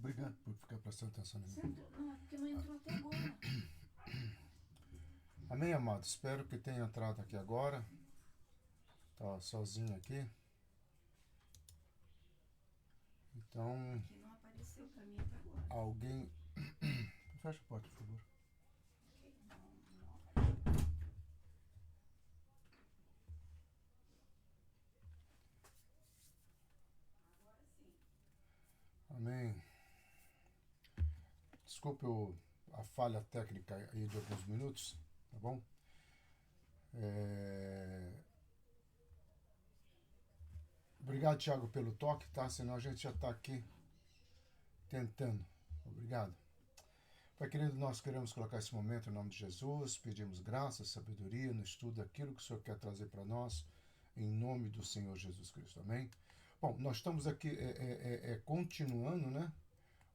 Obrigado por ficar prestando atenção em mim. Não, é porque não entrou até agora. Amém, amado? Espero que tenha entrado aqui agora. Tá sozinho aqui. Então, Que não apareceu pra mim até agora. alguém... Fecha a porta, por favor. Ok, não apareceu. Agora sim. Amém. Desculpe a falha técnica aí de alguns minutos, tá bom? Obrigado, Thiago, pelo toque, tá? Senão a gente já está aqui tentando. Obrigado. Pai querido, nós queremos colocar esse momento em nome de Jesus, pedimos graça, sabedoria no estudo daquilo que o Senhor quer trazer para nós, em nome do Senhor Jesus Cristo. Amém? Bom, nós estamos aqui continuando, né?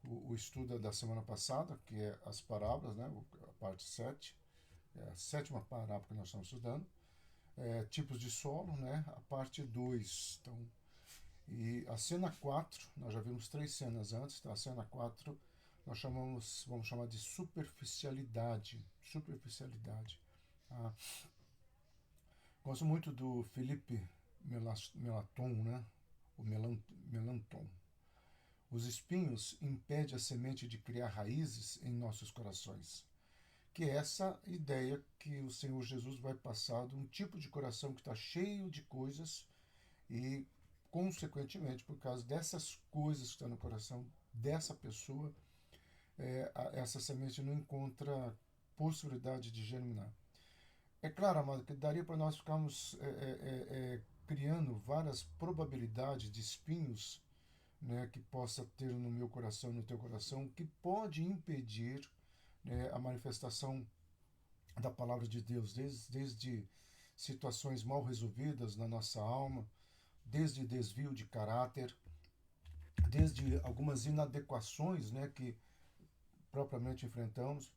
O estudo da semana passada, que é as parábolas, né? A parte 7, é a sétima parábola que nós estamos estudando. Tipos de solo, né? A parte 2. Então, e a cena 4, nós já vimos 3 cenas antes, tá? A cena 4 nós vamos chamar de superficialidade. Superficialidade. Tá? Gosto muito do Felipe Melanchthon, né? O Melanchthon. Os espinhos impedem a semente de criar raízes em nossos corações. Que é essa ideia que o Senhor Jesus vai passar de um tipo de coração que está cheio de coisas e, consequentemente, por causa dessas coisas que estão no coração dessa pessoa, essa semente não encontra possibilidade de germinar. É claro, amado, que daria para nós ficarmos criando várias probabilidades de espinhos, né, que possa ter no meu coração, no teu coração, que pode impedir, né, a manifestação da palavra de Deus, desde situações mal resolvidas na nossa alma, desde desvio de caráter, desde algumas inadequações, né, que propriamente enfrentamos.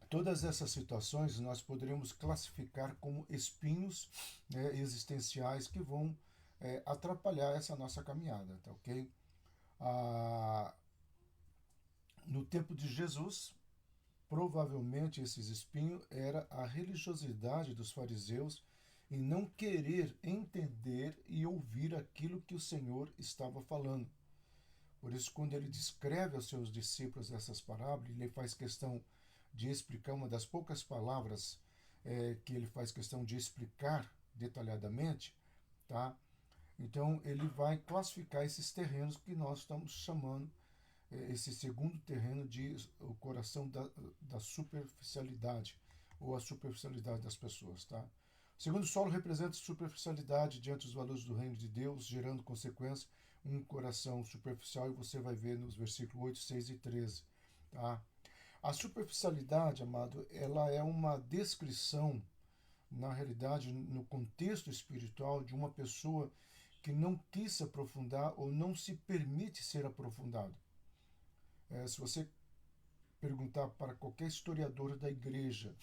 Todas essas situações nós poderíamos classificar como espinhos, né, existenciais que vão atrapalhar essa nossa caminhada, tá ok? No tempo de Jesus, provavelmente esses espinhos era a religiosidade dos fariseus em não querer entender e ouvir aquilo que o Senhor estava falando. Por isso, quando ele descreve aos seus discípulos essas parábolas, ele faz questão de explicar uma das poucas palavras que ele faz questão de explicar detalhadamente, tá? Então, ele vai classificar esses terrenos que nós estamos chamando, esse segundo terreno de o coração da superficialidade, ou a superficialidade das pessoas, tá? O segundo solo representa superficialidade diante dos valores do reino de Deus, gerando consequência um coração superficial, e você vai ver nos versículos 8, 6 e 13. Tá? A superficialidade, amado, ela é uma descrição, na realidade, no contexto espiritual, de uma pessoa que não quis se aprofundar ou não se permite ser aprofundado. Se você perguntar para qualquer historiador da igreja,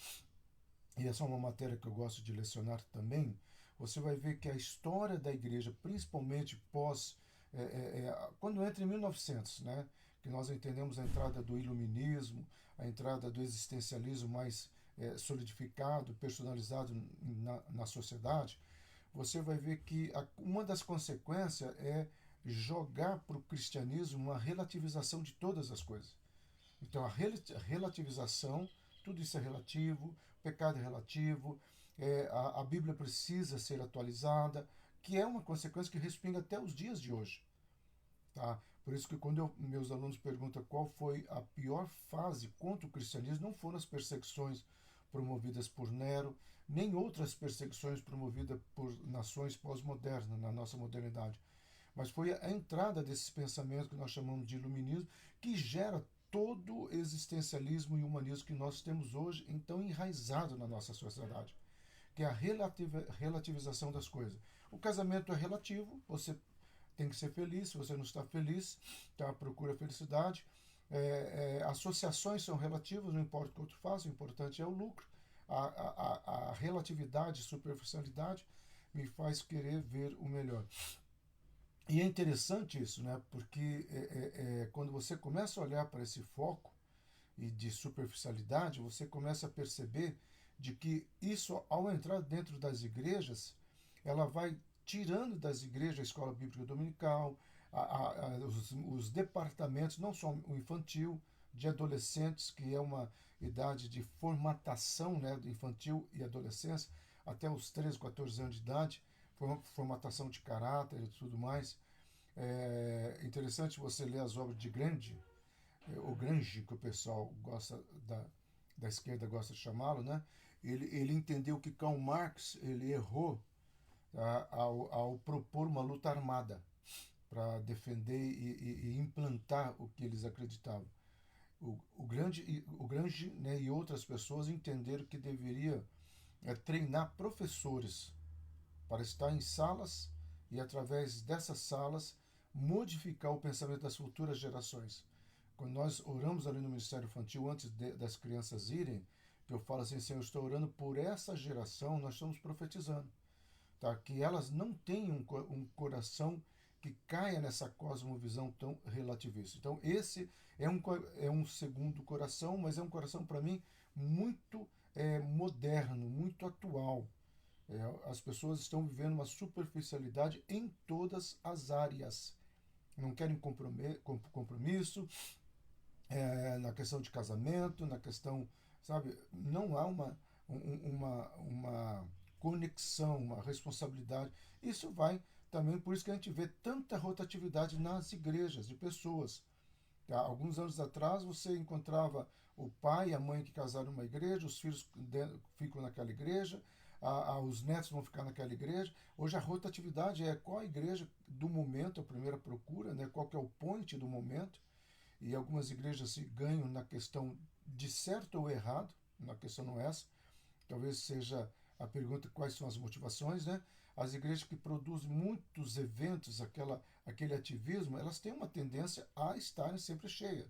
e essa é uma matéria que eu gosto de lecionar também, você vai ver que a história da igreja, principalmente pós, quando entra em 1900, né, que nós entendemos a entrada do iluminismo, a entrada do existencialismo mais solidificado, personalizado na sociedade, você vai ver que uma das consequências é jogar para o cristianismo uma relativização de todas as coisas. Então, a relativização, tudo isso é relativo, o pecado é relativo, a Bíblia precisa ser atualizada, que é uma consequência que respinga até os dias de hoje. Tá? Por isso que quando meus alunos perguntam qual foi a pior fase contra o cristianismo, não foram as perseguições promovidas por Nero, nem outras perseguições promovidas por nações pós-modernas, na nossa modernidade. Mas foi a entrada desses pensamentos que nós chamamos de iluminismo, que gera todo o existencialismo e humanismo que nós temos hoje, então enraizado na nossa sociedade, que é a relativização das coisas. O casamento é relativo, você tem que ser feliz, se você não está feliz, tá, procura felicidade. Associações são relativas, não importa o que o outro faz, o importante é o lucro. A relatividade, superficialidade, me faz querer ver o melhor. E é interessante isso, né? Porque quando você começa a olhar para esse foco e de superficialidade, você começa a perceber de que isso, ao entrar dentro das igrejas, ela vai tirando das igrejas a escola bíblica dominical, os departamentos, não só o infantil, de adolescentes, que é uma idade de formatação, né, do infantil e adolescência, até os 13, 14 anos de idade, formatação de caráter e tudo mais. É interessante você ler as obras de Gramsci, o Gramsci, que o pessoal gosta da esquerda gosta de chamá-lo, né? Ele entendeu que Karl Marx ele errou, tá, ao propor uma luta armada para defender e implantar o que eles acreditavam. O Gramsci, né, e outras pessoas entenderam que deveria treinar professores para estar em salas e, através dessas salas, modificar o pensamento das futuras gerações. Quando nós oramos ali no Ministério Infantil, antes das crianças irem, que eu falo assim, Senhor, eu estou orando por essa geração, nós estamos profetizando, tá? Que elas não tenham um coração que caia nessa cosmovisão tão relativista. Então, esse é um segundo coração, mas é um coração, para mim, muito moderno, muito atual. As pessoas estão vivendo uma superficialidade em todas as áreas. Não querem compromisso, na questão de casamento, na questão, sabe, não há uma conexão, uma responsabilidade. Isso vai também, por isso que a gente vê tanta rotatividade nas igrejas de pessoas. Tá? Alguns anos atrás você encontrava o pai e a mãe que casaram numa igreja, os filhos ficam naquela igreja, os netos vão ficar naquela igreja. Hoje a rotatividade é qual a igreja do momento, a primeira procura, né? Qual que é o point do momento. E algumas igrejas se ganham na questão de certo ou errado, na questão não é essa, talvez seja a pergunta quais são as motivações, né? As igrejas que produzem muitos eventos, aquele ativismo, elas têm uma tendência a estarem sempre cheias.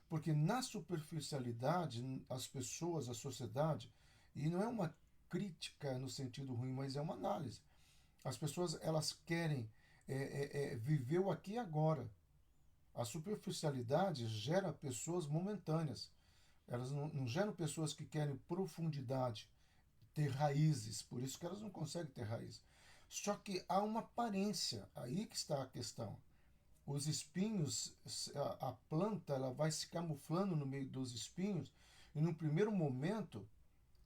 Porque na superficialidade, as pessoas, a sociedade, e não é uma crítica no sentido ruim, mas é uma análise. As pessoas, elas querem viver o aqui e agora. A superficialidade gera pessoas momentâneas. Elas não geram pessoas que querem profundidade, ter raízes. Por isso que elas não conseguem ter raiz. Só que há uma aparência. Aí que está a questão. Os espinhos, a planta, ela vai se camuflando no meio dos espinhos e no primeiro momento,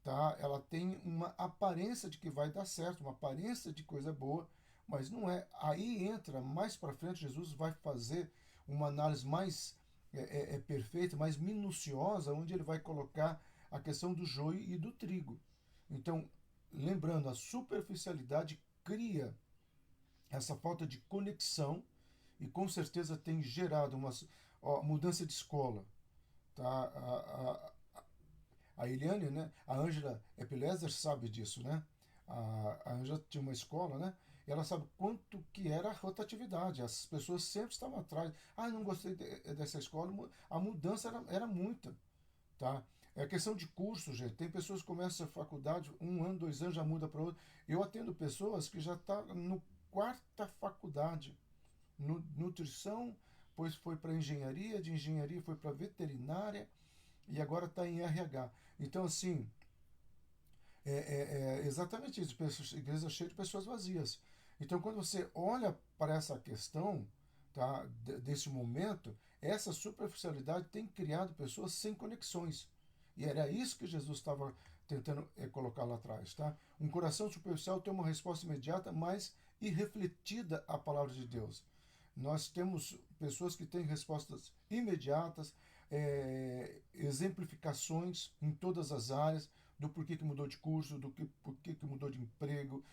tá, ela tem uma aparência de que vai dar certo, uma aparência de coisa boa, mas não é. Aí entra, mais para frente, Jesus vai fazer uma análise mais perfeita, mais minuciosa, onde ele vai colocar a questão do joio e do trigo. Então, lembrando, a superficialidade cria essa falta de conexão e com certeza tem gerado uma mudança de escola. Tá? A Eliane, né? A Ângela Epilezer sabe disso, né? A Ângela tinha uma escola, né? E ela sabe quanto que era a rotatividade. As pessoas sempre estavam atrás. Ah, não gostei dessa escola. A mudança era muita, tá? É questão de curso, gente. Tem pessoas que começam a faculdade, 1 ano, 2 anos, já muda para outro. Eu atendo pessoas que já estão no quarta faculdade. Nutrição, depois foi para engenharia, de engenharia foi para veterinária e agora está em RH. Então, assim, é exatamente isso. Igreja cheia de pessoas vazias. Então, quando você olha para essa questão, tá, desse momento, essa superficialidade tem criado pessoas sem conexões. E era isso que Jesus estava tentando colocar lá atrás. Tá? Um coração superficial tem uma resposta imediata, mas irrefletida à palavra de Deus. Nós temos pessoas que têm respostas imediatas, exemplificações em todas as áreas, do porquê que mudou de curso, porquê que mudou de emprego,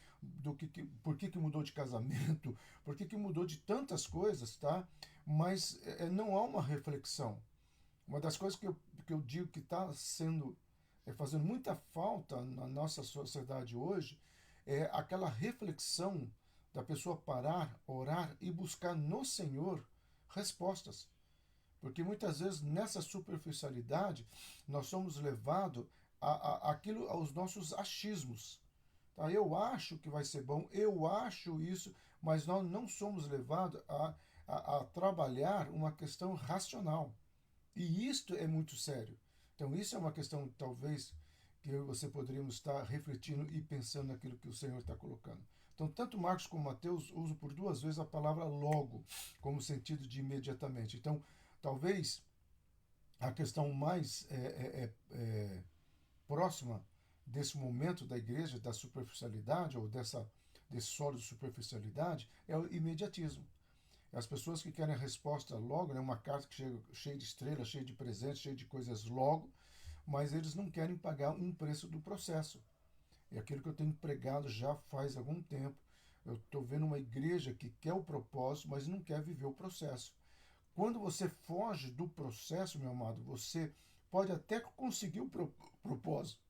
porquê que mudou de casamento, porquê que mudou de tantas coisas, tá? Mas não há uma reflexão. Uma das coisas que eu digo que está fazendo muita falta na nossa sociedade hoje é aquela reflexão da pessoa parar, orar e buscar no Senhor respostas. Porque muitas vezes nessa superficialidade nós somos levados aos nossos achismos. Tá? Eu acho que vai ser bom, eu acho isso, mas nós não somos levados a trabalhar uma questão racional. E isto é muito sério. Então, isso é uma questão, talvez, que eu e você poderíamos estar refletindo e pensando naquilo que o Senhor está colocando. Então, tanto Marcos como Mateus usam por duas vezes a palavra logo, como sentido de imediatamente. Então, talvez a questão mais próxima desse momento da igreja, da superficialidade, ou desse solo de superficialidade, é o imediatismo. As pessoas que querem a resposta logo, né, uma carta que chega cheia de estrelas, cheia de presentes, cheia de coisas logo, mas eles não querem pagar um preço do processo. É aquilo que eu tenho pregado já faz algum tempo. Eu estou vendo uma igreja que quer o propósito, mas não quer viver o processo. Quando você foge do processo, meu amado, você pode até conseguir o propósito,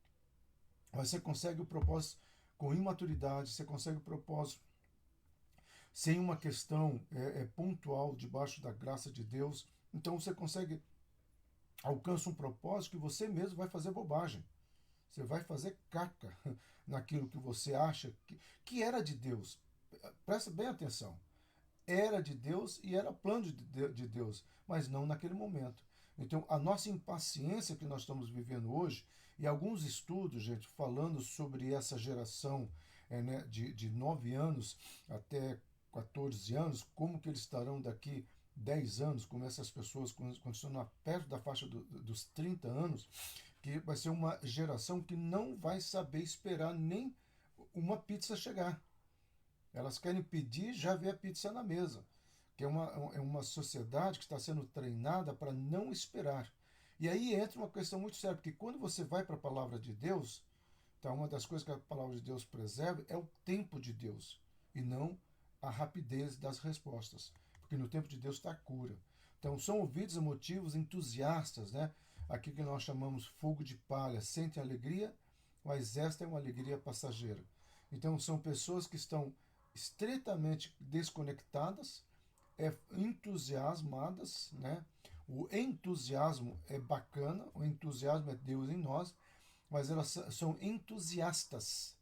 mas você consegue o propósito com imaturidade, você consegue o propósito sem uma questão pontual debaixo da graça de Deus. Então você consegue, alcança um propósito que você mesmo vai fazer bobagem. Você vai fazer caca naquilo que você acha que era de Deus. Presta bem atenção. Era de Deus e era plano de Deus, mas não naquele momento. Então, a nossa impaciência que nós estamos vivendo hoje, e alguns estudos, gente, falando sobre essa geração né, de 9 anos até 14 anos, como que eles estarão daqui 10 anos, como essas pessoas, quando estão perto da faixa dos 30 anos, que vai ser uma geração que não vai saber esperar nem uma pizza chegar. Elas querem pedir, já vê a pizza na mesa. Que é uma sociedade que está sendo treinada para não esperar. E aí entra uma questão muito séria, porque quando você vai para a palavra de Deus, tá, uma das coisas que a palavra de Deus preserva é o tempo de Deus, e não a rapidez das respostas. Porque no tempo de Deus está a cura. Então são ouvidos emotivos entusiastas, né? Aqui que nós chamamos fogo de palha, sentem alegria, mas esta é uma alegria passageira. Então são pessoas que estão estritamente desconectadas, entusiasmadas, né? O entusiasmo é bacana, o entusiasmo é Deus em nós, mas elas são entusiastas,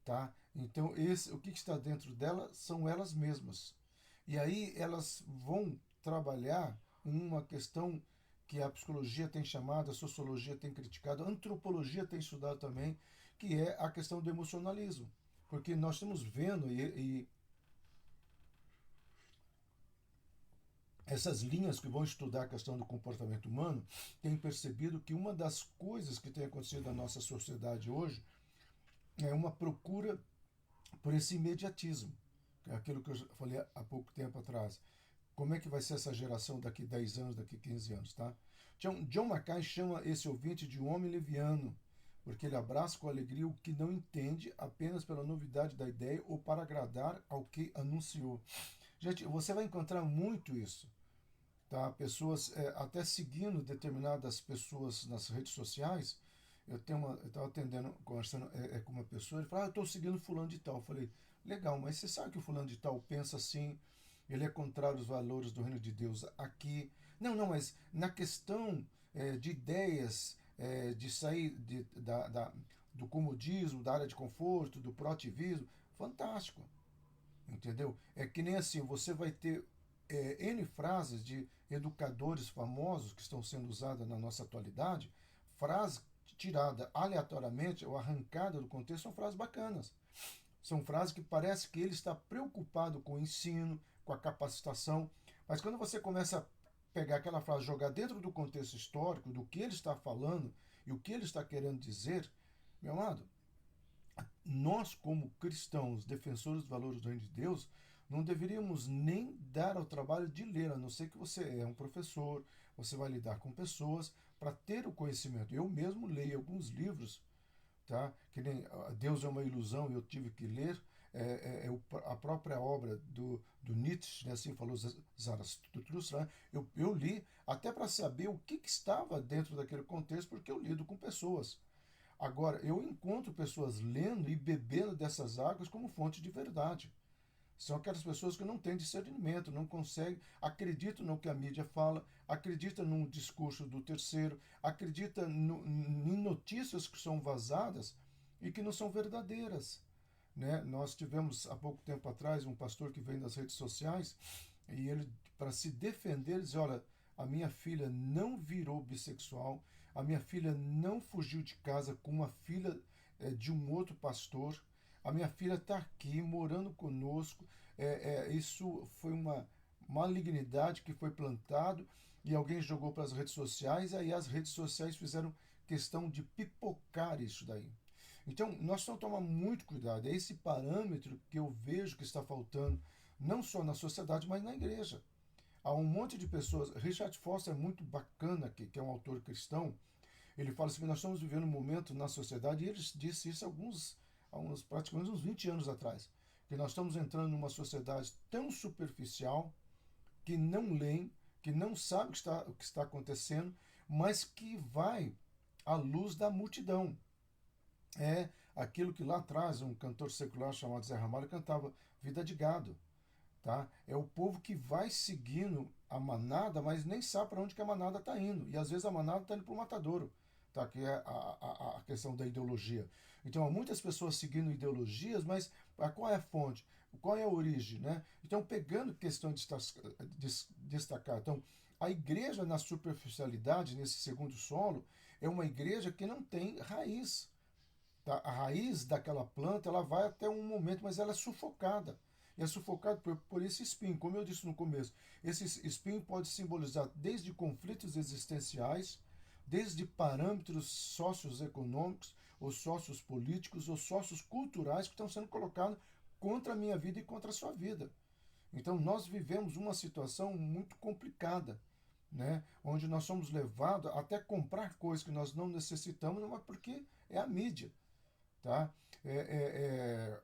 tá? Então o que está dentro delas são elas mesmas. E aí elas vão trabalhar uma questão que a psicologia tem chamado, a sociologia tem criticado, a antropologia tem estudado também, que é a questão do emocionalismo. Porque nós estamos vendo e essas linhas que vão estudar a questão do comportamento humano têm percebido que uma das coisas que tem acontecido na nossa sociedade hoje é uma procura por esse imediatismo. É aquilo que eu falei há pouco tempo atrás. Como é que vai ser essa geração daqui 10 anos, daqui 15 anos, tá? John Mackay chama esse ouvinte de um homem leviano, porque ele abraça com alegria o que não entende apenas pela novidade da ideia ou para agradar ao que anunciou. Gente, você vai encontrar muito isso. Tá? Pessoas até seguindo determinadas pessoas nas redes sociais. Eu estava atendendo, conversando com uma pessoa, ele falou, eu estou seguindo fulano de tal. Eu falei, legal, mas você sabe que o fulano de tal pensa assim, ele é contrário aos valores do reino de Deus aqui. Não, mas na questão de ideias, de sair do comodismo, da área de conforto, do proativismo, fantástico. Entendeu? É que nem assim, você vai ter N frases de educadores famosos que estão sendo usadas na nossa atualidade, frases tiradas aleatoriamente ou arrancadas do contexto, são frases bacanas. São frases que parece que ele está preocupado com o ensino, com a capacitação, mas quando você começa a pegar aquela frase, jogar dentro do contexto histórico, do que ele está falando e o que ele está querendo dizer, meu amado, nós, como cristãos, defensores dos valores do reino de Deus, não deveríamos nem dar ao trabalho de ler, a não ser que você é um professor, você vai lidar com pessoas para ter o conhecimento. Eu mesmo leio alguns livros, tá? Que nem Deus é uma ilusão, eu tive que ler a própria obra do Nietzsche, né? Assim falou Zaratustra, né? Eu li até para saber o que estava dentro daquele contexto, porque eu lido com pessoas. Agora, eu encontro pessoas lendo e bebendo dessas águas como fonte de verdade. São aquelas pessoas que não têm discernimento, não conseguem, acreditam no que a mídia fala, acreditam no discurso do terceiro, acreditam em notícias que são vazadas e que não são verdadeiras. né? Nós tivemos há pouco tempo atrás um pastor que veio das redes sociais e ele, para se defender, ele diz: olha, a minha filha não virou bissexual, a minha filha não fugiu de casa com uma filha de um outro pastor, a minha filha está aqui morando conosco. Isso foi uma malignidade que foi plantado e alguém jogou para as redes sociais, aí as redes sociais fizeram questão de pipocar isso daí. Então, nós precisamos tomar muito cuidado. É esse parâmetro que eu vejo que está faltando, não só na sociedade, mas na igreja. Há um monte de pessoas. Richard Foster é muito bacana, que é um autor cristão. Ele fala assim que nós estamos vivendo um momento na sociedade, e ele disse isso há uns praticamente uns 20 anos atrás, que nós estamos entrando numa sociedade tão superficial, que não leem, que não sabe o que está acontecendo, mas que vai à luz da multidão. É aquilo que lá atrás um cantor secular chamado Zé Ramalho cantava: vida de gado. Tá? É o povo que vai seguindo a manada, mas nem sabe para onde que a manada está indo. E às vezes a manada está indo para o matadouro, tá? Que é a questão da ideologia. Então há muitas pessoas seguindo ideologias, mas qual é a fonte? Qual é a origem? Né? Então, pegando questão de destacar. Então, a igreja na superficialidade, nesse segundo solo, é uma igreja que não tem raiz. Tá? A raiz daquela planta ela vai até um momento, mas ela é sufocada. E é sufocado por esse espinho. Como eu disse no começo, esse espinho pode simbolizar desde conflitos existenciais, desde parâmetros socioeconômicos, ou sócios políticos, ou sócios culturais que estão sendo colocados contra a minha vida e contra a sua vida. Então nós vivemos uma situação muito complicada, né? Onde nós somos levados até comprar coisas que nós não necessitamos, mas porque é a mídia. Tá?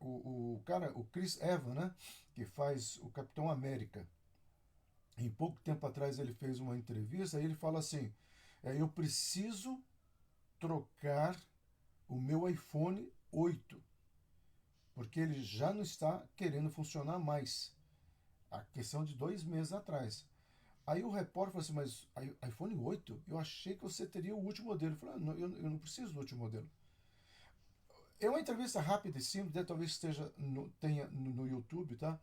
O Chris Evans, né, que faz o Capitão América. Em pouco tempo atrás ele fez uma entrevista e ele fala assim: eu preciso trocar o meu iPhone 8 porque ele já não está querendo funcionar mais. A questão de 2 meses atrás. Aí o repórter falou assim: mas iPhone 8? Eu achei que você teria o último modelo. Eu falei: não, eu não preciso do último modelo. É uma entrevista rápida e simples, né? Talvez tenha no YouTube, tá?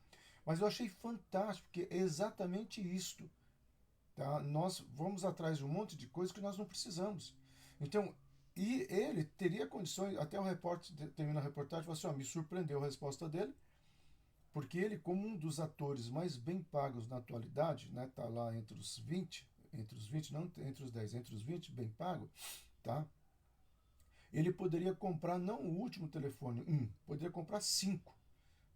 Mas eu achei fantástico, porque é exatamente isto. Tá? Nós vamos atrás de um monte de coisas que nós não precisamos. Então, e ele teria condições, até o repórter termina a reportagem e falou assim: me surpreendeu a resposta dele, porque ele, como um dos atores mais bem pagos na atualidade, né, tá lá entre os 20, não entre os 10, entre os 20 bem pago, tá? Ele poderia comprar não o último telefone, poderia comprar 5,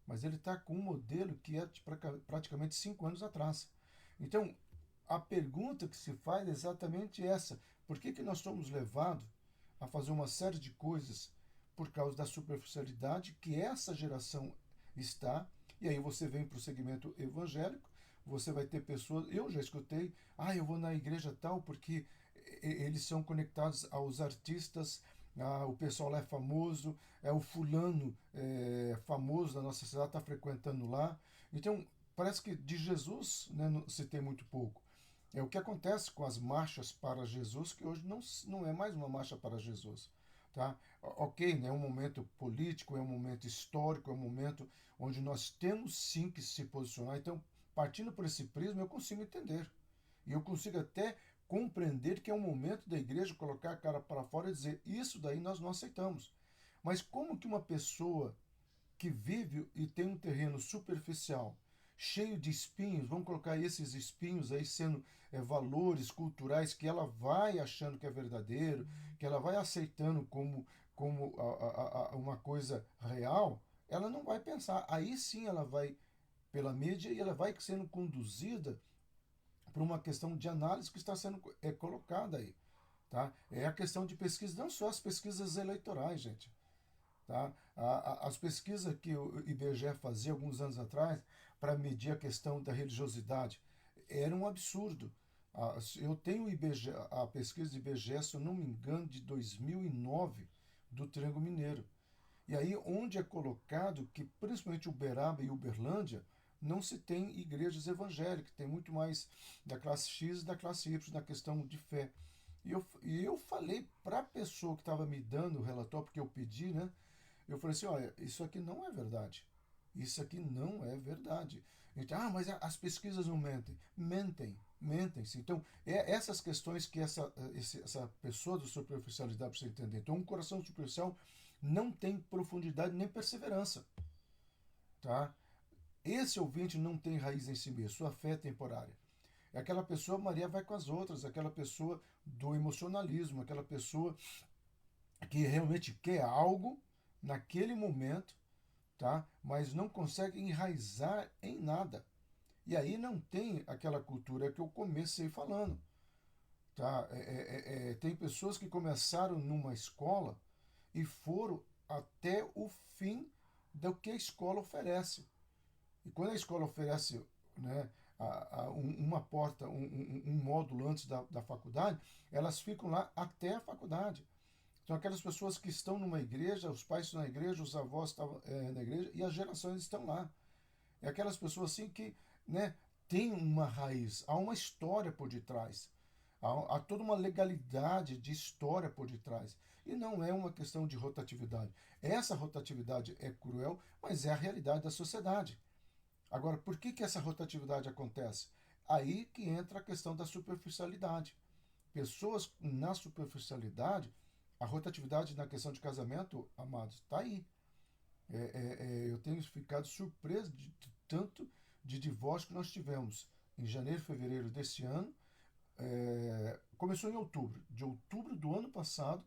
mas ele está com um modelo que é de praticamente 5 anos atrás. Então, a pergunta que se faz é exatamente essa: por que nós somos levados a fazer uma série de coisas por causa da superficialidade que essa geração está? E aí você vem para o segmento evangélico, você vai ter pessoas, eu já escutei: eu vou na igreja tal porque eles são conectados aos artistas, o pessoal lá é famoso, o fulano famoso da nossa cidade está frequentando lá. Então, parece que de Jesus, né, se tem muito pouco. É o que acontece com as marchas para Jesus, que hoje não é mais uma marcha para Jesus. Tá? Ok, né, é um momento político, é um momento histórico, é um momento onde nós temos sim que se posicionar. Então, partindo por esse prisma, eu consigo entender. E eu consigo até compreender que é um momento da igreja colocar a cara para fora e dizer: isso daí nós não aceitamos. Mas como que uma pessoa que vive e tem um terreno superficial, cheio de espinhos, vamos colocar esses espinhos aí sendo valores culturais que ela vai achando que é verdadeiro, que ela vai aceitando como uma coisa real, ela não vai pensar. Aí sim ela vai pela mídia e ela vai sendo conduzida por uma questão de análise que está sendo colocada aí. Tá? É a questão de pesquisa, não só as pesquisas eleitorais, gente. Tá? As pesquisas que o IBGE fazia alguns anos atrás para medir a questão da religiosidade era um absurdo. Eu tenho a pesquisa do IBGE, se eu não me engano, de 2009, do Triângulo Mineiro. E aí onde é colocado que principalmente Uberaba e Uberlândia não se tem igrejas evangélicas, tem muito mais da classe X e da classe Y na questão de fé. E eu falei para a pessoa que estava me dando o relatório, porque eu pedi, né? Eu falei assim, olha, isso aqui não é verdade. Isso aqui não é verdade. Então, mas as pesquisas não mentem. Mentem-se. Então, essas questões que essa pessoa do superficialidade precisa entender. Então, um coração superficial não tem profundidade nem perseverança. Tá? Esse ouvinte não tem raiz em si mesmo, sua fé é temporária. É aquela pessoa, Maria vai com as outras, aquela pessoa do emocionalismo, aquela pessoa que realmente quer algo naquele momento, tá? Mas não consegue enraizar em nada. E aí não tem aquela cultura que eu comecei falando. Tá? Tem pessoas que começaram numa escola e foram até o fim do que a escola oferece. E quando a escola oferece, né, uma porta, um módulo antes da faculdade, elas ficam lá até a faculdade. Então, aquelas pessoas que estão numa igreja, os pais estão na igreja, os avós estão na igreja e as gerações estão lá. É aquelas pessoas assim que, né, têm uma raiz, há uma história por detrás. Há toda uma legalidade de história por detrás. E não é uma questão de rotatividade. Essa rotatividade é cruel, mas é a realidade da sociedade. Agora, por que essa rotatividade acontece? Aí que entra a questão da superficialidade. Pessoas na superficialidade, a rotatividade na questão de casamento, amados, está aí. Eu tenho ficado surpreso de tanto de divórcio que nós tivemos em janeiro, fevereiro desse ano. Começou em outubro. De outubro do ano passado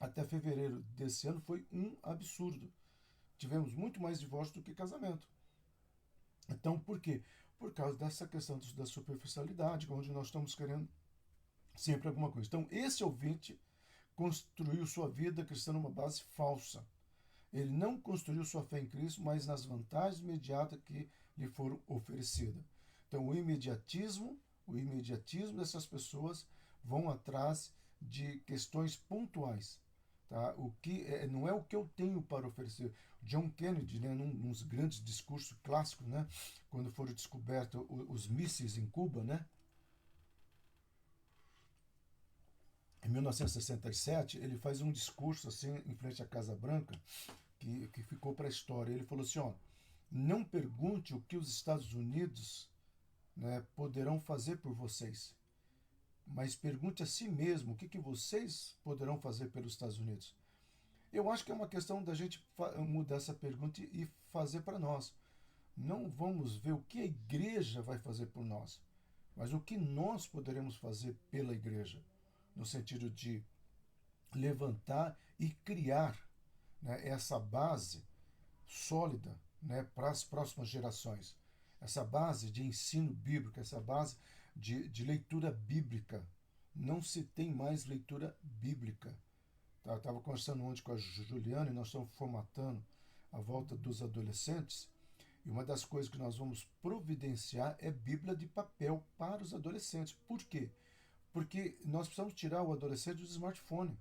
até fevereiro desse ano foi um absurdo. Tivemos muito mais divórcio do que casamento. Então, por quê? Por causa dessa questão da superficialidade, onde nós estamos querendo sempre alguma coisa. Então, esse ouvinte construiu sua vida cristã numa base falsa. Ele não construiu sua fé em Cristo, mas nas vantagens imediatas que lhe foram oferecidas. Então, o imediatismo dessas pessoas vão atrás de questões pontuais. Tá? O que não é o que eu tenho para oferecer. John Kennedy, né, num dos grandes discursos clássicos, né, quando foram descobertos os mísseis em Cuba, né, em 1967, ele faz um discurso assim em frente à Casa Branca que ficou para a história. Ele falou assim, ó, não pergunte o que os Estados Unidos, né, poderão fazer por vocês, mas pergunte a si mesmo o que vocês poderão fazer pelos Estados Unidos. Eu acho que é uma questão da gente mudar essa pergunta e fazer para nós. Não vamos ver o que a igreja vai fazer por nós, mas o que nós poderemos fazer pela igreja, no sentido de levantar e criar, né, essa base sólida, né, para as próximas gerações. Essa base de ensino bíblico, essa base de leitura bíblica. Não se tem mais leitura bíblica. Eu estava conversando ontem com a Juliana e nós estamos formatando a volta dos adolescentes. E uma das coisas que nós vamos providenciar é Bíblia de papel para os adolescentes. Por quê? Porque nós precisamos tirar o adolescente do smartphone.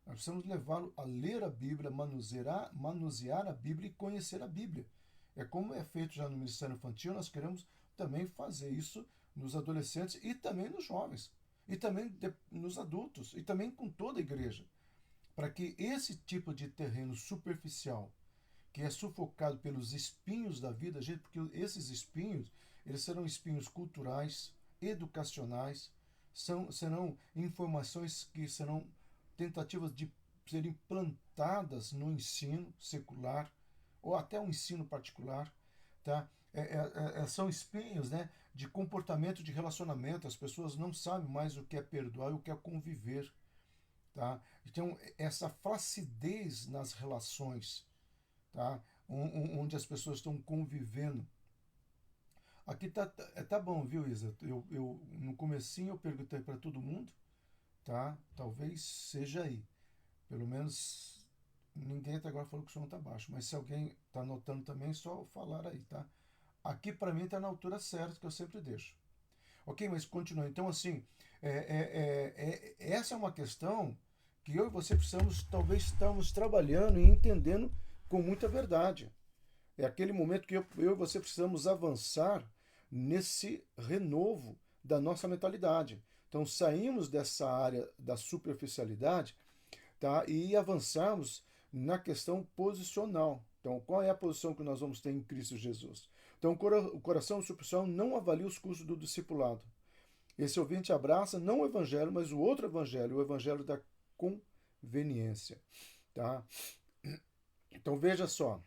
Nós precisamos levá-lo a ler a Bíblia, manusear a Bíblia e conhecer a Bíblia. É como é feito já no Ministério Infantil, nós queremos também fazer isso nos adolescentes e também nos jovens. E também nos adultos. E também com toda a igreja. Para que esse tipo de terreno superficial, que é sufocado pelos espinhos da vida, gente, porque esses espinhos, eles serão espinhos culturais, educacionais, serão informações que serão tentativas de serem plantadas no ensino secular ou até o ensino particular, tá? São espinhos, né, de comportamento, de relacionamento. As pessoas não sabem mais o que é perdoar e o que é conviver. Tá? Então, essa flacidez nas relações, tá? Onde as pessoas estão convivendo. Aqui tá bom, viu, Isa? No comecinho eu perguntei para todo mundo, tá? Talvez seja aí. Pelo menos ninguém até agora falou que o som tá baixo. Mas se alguém tá notando também, é só falar aí, tá? Aqui para mim tá na altura certa que eu sempre deixo. Ok, mas continua. Então, assim, essa é uma questão que eu e você precisamos, talvez, estamos trabalhando e entendendo com muita verdade. É aquele momento que eu e você precisamos avançar nesse renovo da nossa mentalidade. Então, saímos dessa área da superficialidade, tá, e avançarmos na questão posicional. Então, qual é a posição que nós vamos ter em Cristo Jesus? Então, o coração superficial não avalia os custos do discipulado. Esse ouvinte abraça não o evangelho, mas o outro evangelho, o evangelho da conveniência. Tá? Então, veja só.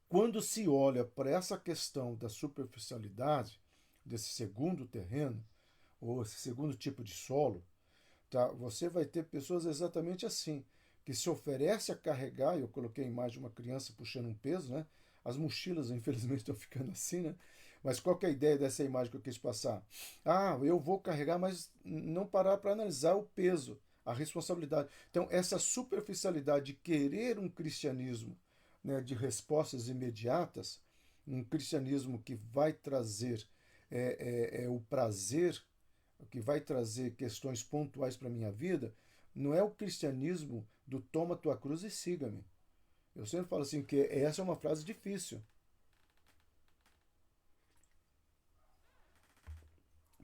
Quando se olha para essa questão da superficialidade, desse segundo terreno, ou esse segundo tipo de solo, tá? Você vai ter pessoas exatamente assim, que se oferece a carregar, eu coloquei a imagem de uma criança puxando um peso, né? As mochilas, infelizmente, estão ficando assim, né? Mas qual que é a ideia dessa imagem que eu quis passar? Ah, eu vou carregar, mas não parar para analisar o peso, a responsabilidade. Então, essa superficialidade de querer um cristianismo, né, de respostas imediatas, um cristianismo que vai trazer o prazer, que vai trazer questões pontuais para a minha vida, não é o cristianismo do toma tua cruz e siga-me. Eu sempre falo assim, que essa é uma frase difícil.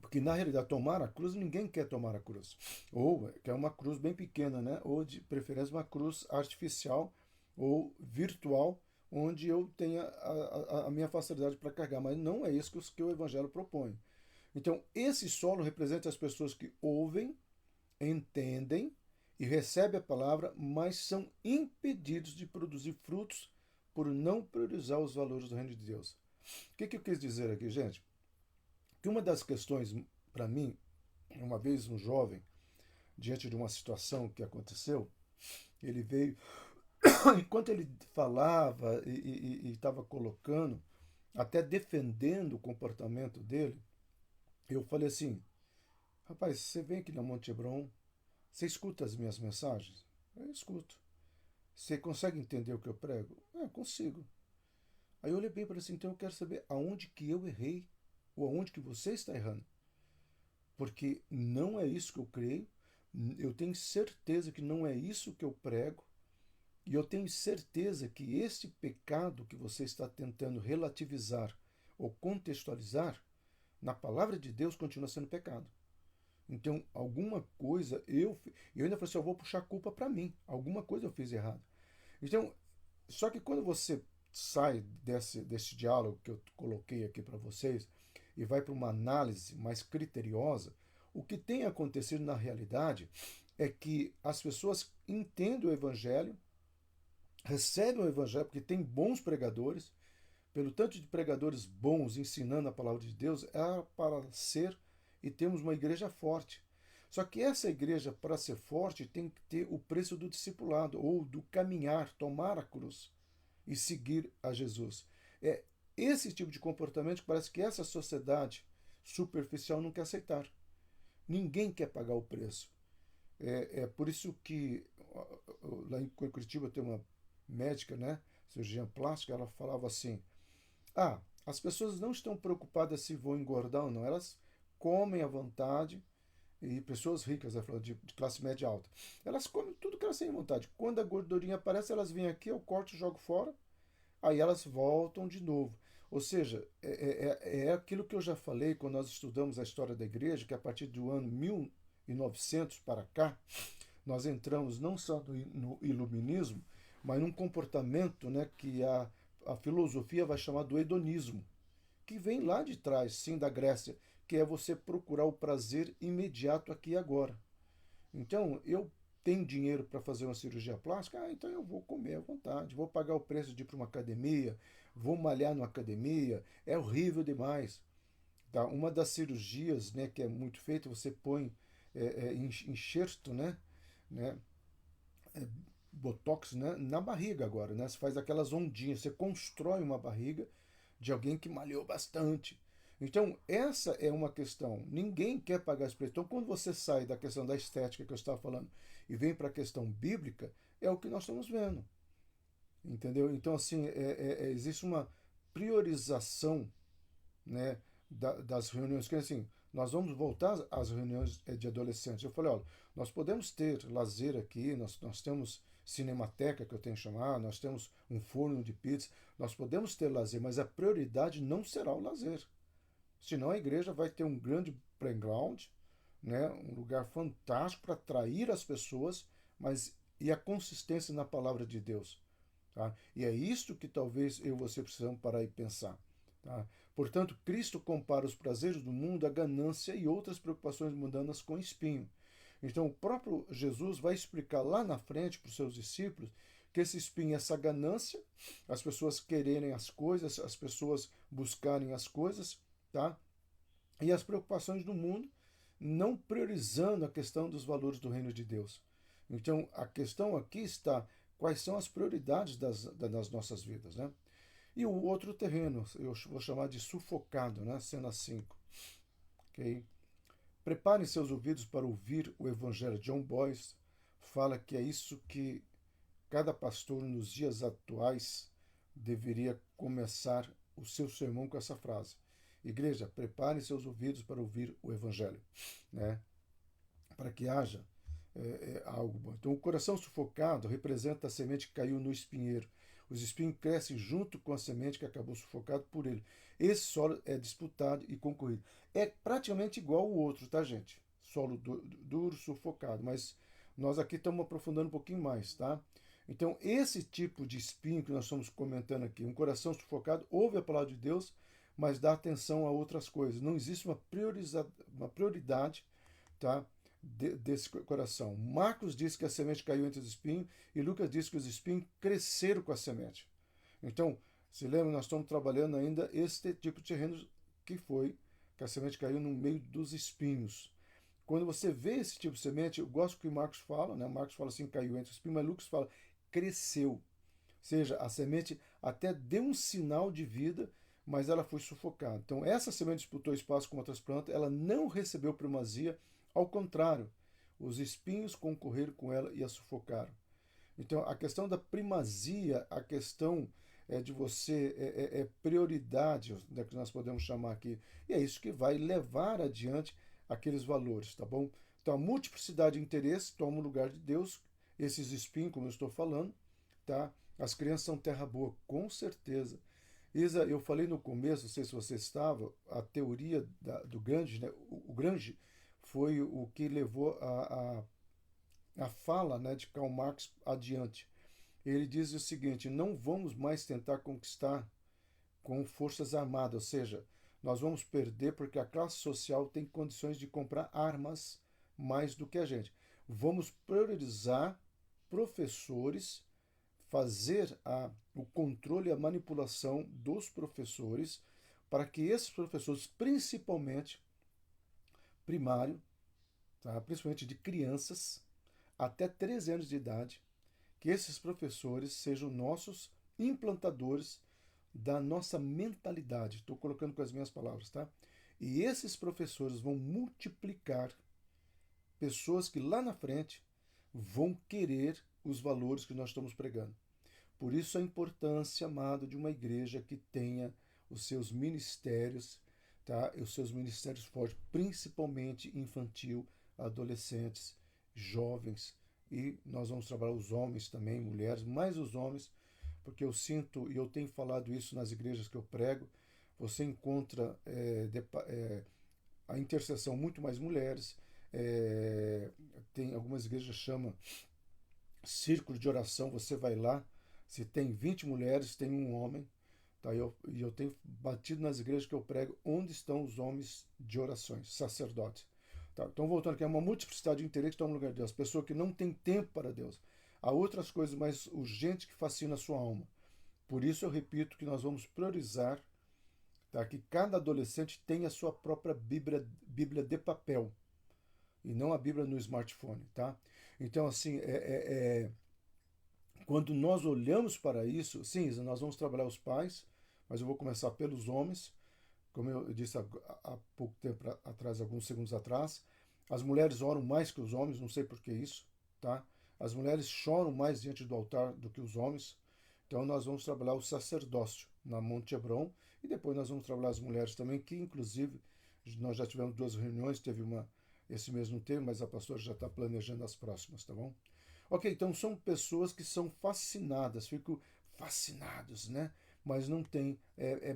Porque na realidade, tomar a cruz, ninguém quer tomar a cruz. Ou quer uma cruz bem pequena, né? Ou de preferência uma cruz artificial ou virtual, onde eu tenha a minha facilidade para carregar. Mas não é isso que o Evangelho propõe. Então, esse solo representa as pessoas que ouvem, entendem e recebem a palavra, mas são impedidos de produzir frutos por não priorizar os valores do reino de Deus. O que eu quis dizer aqui, gente? Que uma das questões, para mim, uma vez um jovem, diante de uma situação que aconteceu, ele veio, enquanto ele falava e estava colocando, até defendendo o comportamento dele, eu falei assim, rapaz, você vem aqui na Monte Hebron, você escuta as minhas mensagens? Eu escuto. Você consegue entender o que eu prego? Consigo. Aí eu olhei bem para ele assim, então eu quero saber aonde que eu errei, ou aonde que você está errando. Porque não é isso que eu creio, eu tenho certeza que não é isso que eu prego, e eu tenho certeza que esse pecado que você está tentando relativizar ou contextualizar, na palavra de Deus continua sendo pecado. Então, alguma coisa eu ainda falei assim, eu vou puxar a culpa para mim. Alguma coisa eu fiz errado. Então, só que quando você sai desse diálogo que eu coloquei aqui para vocês e vai para uma análise mais criteriosa, o que tem acontecido na realidade é que as pessoas entendem o evangelho, recebem o evangelho porque tem bons pregadores, pelo tanto de pregadores bons ensinando a palavra de Deus, é para ser e temos uma igreja forte. Só que essa igreja, para ser forte, tem que ter o preço do discipulado, ou do caminhar, tomar a cruz e seguir a Jesus. É esse tipo de comportamento que parece que essa sociedade superficial não quer aceitar. Ninguém quer pagar o preço. É por isso que lá em Curitiba tem uma médica, né, cirurgiã plástica, ela falava assim, as pessoas não estão preocupadas se vão engordar ou não, elas comem à vontade, e pessoas ricas, de classe média alta, elas comem tudo que elas têm vontade. Quando a gordurinha aparece, elas vêm aqui, eu corto e jogo fora, aí elas voltam de novo. Ou seja, é aquilo que eu já falei quando nós estudamos a história da igreja, que a partir do ano 1900 para cá, nós entramos não só no iluminismo, mas num comportamento, né, que a filosofia vai chamar do hedonismo, que vem lá de trás, sim, da Grécia, que é você procurar o prazer imediato aqui e agora. Então, eu tenho dinheiro para fazer uma cirurgia plástica, então eu vou comer à vontade, vou pagar o preço de ir para uma academia, vou malhar numa academia, é horrível demais. Tá? Uma das cirurgias, né, que é muito feita, você põe enxerto, né, botox, né, na barriga agora, né? Você faz aquelas ondinhas, você constrói uma barriga de alguém que malhou bastante. Então, essa é uma questão. Ninguém quer pagar esse preço. Então, quando você sai da questão da estética que eu estava falando e vem para a questão bíblica, é o que nós estamos vendo. Entendeu? Então, assim, existe uma priorização, né, das reuniões, que assim, nós vamos voltar às reuniões de adolescentes. Eu falei, olha, nós podemos ter lazer aqui, nós temos cinemateca, que eu tenho chamado, nós temos um forno de pizza, nós podemos ter lazer, mas a prioridade não será o lazer. Senão a igreja vai ter um grande playground, né, um lugar fantástico para atrair as pessoas, mas e a consistência na palavra de Deus. Tá? E é isto que talvez eu e você precisamos parar e pensar. Tá? Portanto, Cristo compara os prazeres do mundo, a ganância e outras preocupações mundanas com espinho. Então, o próprio Jesus vai explicar lá na frente para os seus discípulos que esse espinho é essa ganância, as pessoas quererem as coisas, as pessoas buscarem as coisas, tá? E as preocupações do mundo, não priorizando a questão dos valores do reino de Deus. Então, a questão aqui está quais são as prioridades das nossas vidas, né? E o outro terreno, eu vou chamar de sufocado, né? Cena 5. Okay? Preparem seus ouvidos para ouvir o evangelho. John Boyce fala que é isso que cada pastor nos dias atuais deveria começar o seu sermão com essa frase. Igreja, preparem seus ouvidos para ouvir o evangelho, né? Para que haja algo bom. Então, o coração sufocado representa a semente que caiu no espinheiro. Os espinhos crescem junto com a semente que acabou sufocado por ele. Esse solo é disputado e concorrido. É praticamente igual ao outro, tá, gente? Solo duro, sufocado. Mas nós aqui estamos aprofundando um pouquinho mais, tá? Então, esse tipo de espinho que nós estamos comentando aqui, um coração sufocado, ouve a palavra de Deus, mas dá atenção a outras coisas. Não existe uma prioridade, tá, desse coração. Marcos diz que a semente caiu entre os espinhos e Lucas diz que os espinhos cresceram com a semente. Então, se lembra, nós estamos trabalhando ainda este tipo de terreno que foi, que a semente caiu no meio dos espinhos. Quando você vê esse tipo de semente, eu gosto do que Marcos fala, né? Marcos fala assim, caiu entre os espinhos, mas Lucas fala, cresceu. Ou seja, a semente até deu um sinal de vida, mas ela foi sufocada. Então, essa semente disputou espaço com outras plantas, ela não recebeu primazia, ao contrário, os espinhos concorreram com ela e a sufocaram. Então, a questão da primazia, a questão de você, prioridade, né, que nós podemos chamar aqui, e é isso que vai levar adiante aqueles valores, tá bom? Então, a multiplicidade de interesses toma o lugar de Deus, esses espinhos, como eu estou falando, tá? As crianças são terra boa, com certeza. Isa, eu falei no começo, não sei se você estava, a teoria do Gramsci, né? O Gramsci foi o que levou a fala, né, de Karl Marx adiante. Ele diz o seguinte: não vamos mais tentar conquistar com forças armadas, ou seja, nós vamos perder porque a classe social tem condições de comprar armas mais do que a gente. Vamos priorizar professores, fazer o controle e a manipulação dos professores para que esses professores, principalmente primário, tá, principalmente de crianças, até 13 anos de idade, que esses professores sejam nossos implantadores da nossa mentalidade. Estou colocando com as minhas palavras, tá? E esses professores vão multiplicar pessoas que lá na frente vão querer os valores que nós estamos pregando. Por isso a importância, amado, de uma igreja que tenha os seus ministérios, tá? Os seus ministérios fortes, principalmente infantil, adolescentes, jovens, e nós vamos trabalhar os homens também, mulheres, mais os homens, porque eu sinto, e eu tenho falado isso nas igrejas que eu prego, você encontra a intercessão muito mais mulheres, tem algumas igrejas que chamam círculo de oração, você vai lá, se tem 20 mulheres, tem um homem, tá? E eu tenho batido nas igrejas que eu prego, onde estão os homens de orações, sacerdotes. Tá, então, voltando aqui, é uma multiplicidade de interesse que está no lugar de Deus. Pessoa que não tem tempo para Deus. Há outras coisas mais urgentes que fascinam a sua alma. Por isso, eu repito que nós vamos priorizar, tá, que cada adolescente tenha a sua própria Bíblia de papel. E não a Bíblia no smartphone. Tá? Então, assim, quando nós olhamos para isso, sim, nós vamos trabalhar os pais, mas eu vou começar pelos homens. Como eu disse há pouco tempo atrás, alguns segundos atrás, as mulheres oram mais que os homens, não sei por que isso, tá? As mulheres choram mais diante do altar do que os homens. Então nós vamos trabalhar o sacerdócio na Monte Hebron e depois nós vamos trabalhar as mulheres também, que inclusive nós já tivemos 2 reuniões, teve uma esse mesmo tema, mas a pastora já está planejando as próximas, tá bom? Ok, então são pessoas que são fascinadas, ficam fascinados, né? Mas não tem